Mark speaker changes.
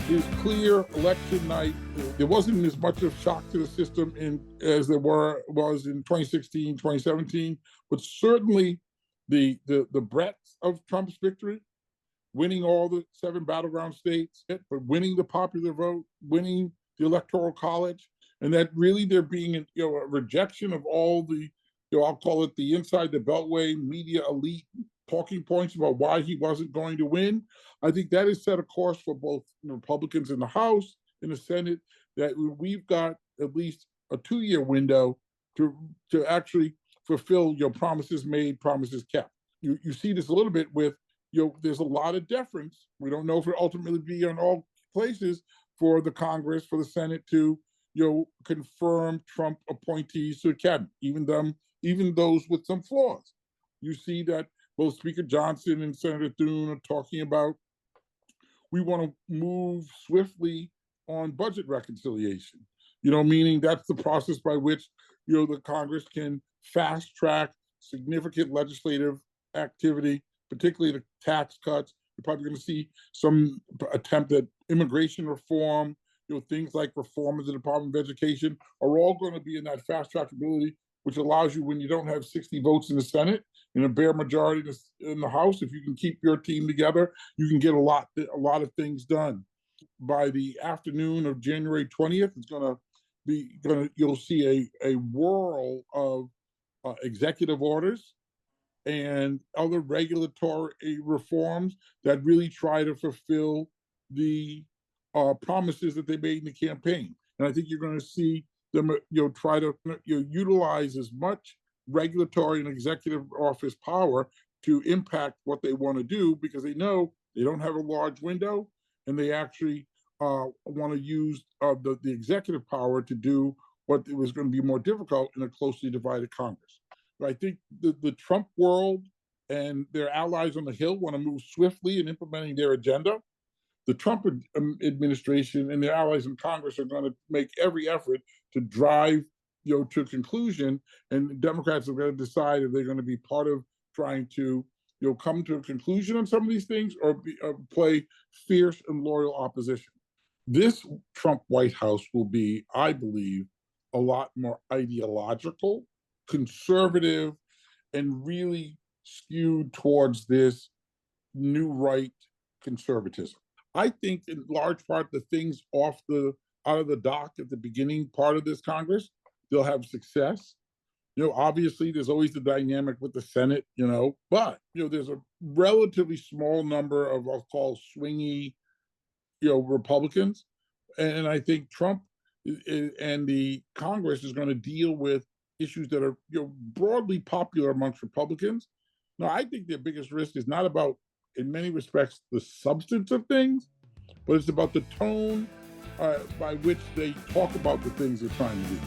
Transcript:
Speaker 1: It was clear election night. There wasn't as much of shock to the system as there was in 2016, 2017, but certainly the breadth of Trump's victory, winning all the 7 battleground states, but winning the popular vote, winning the electoral college, and that really there being a rejection of all the, I'll call it the inside the beltway media elite talking points about why he wasn't going to win. I think that has set a course for both Republicans in the House, in the Senate, that we've got at least a 2-year window to actually fulfill your promises made, promises kept. You see this a little bit with, there's a lot of deference. We don't know if it'll ultimately be in all places for the Congress, for the Senate to, confirm Trump appointees to the cabinet, even those with some flaws. You see that both Speaker Johnson and Senator Thune are talking about, we want to move swiftly on budget reconciliation, meaning that's the process by which, the Congress can fast track significant legislative activity, particularly the tax cuts. You're probably going to see some attempt at immigration reform, things like reform of the Department of Education are all going to be in that fast track ability, which allows you, when you don't have 60 votes in the Senate and a bare majority in the House, if you can keep your team together, you can get a lot of things done. By the afternoon of January 20th, you'll see a whirl of executive orders and other regulatory reforms that really try to fulfill the promises that they made in the campaign. And I think you're going to see them, try to utilize as much regulatory and executive office power to impact what they want to do, because they know they don't have a large window, and they actually want to use the executive power to do what was going to be more difficult in a closely divided Congress. I think the Trump world and their allies on the Hill want to move swiftly in implementing their agenda. The Trump administration and their allies in Congress are going to make every effort to drive, to conclusion, and Democrats are going to decide if they're going to be part of trying to, come to a conclusion on some of these things, or play fierce and loyal opposition. This Trump White House will be, I believe, a lot more ideological, conservative, and really skewed towards this new right conservatism. I think in large part the things out of the dock at the beginning part of this Congress, they'll have success. Obviously there's always the dynamic with the Senate, but, there's a relatively small number of, I'll call swingy, Republicans. And I think Trump and the Congress is going to deal with issues that are, broadly popular amongst Republicans. Now, I think their biggest risk is not about, in many respects, the substance of things, but it's about the tone by which they talk about the things they're trying to do.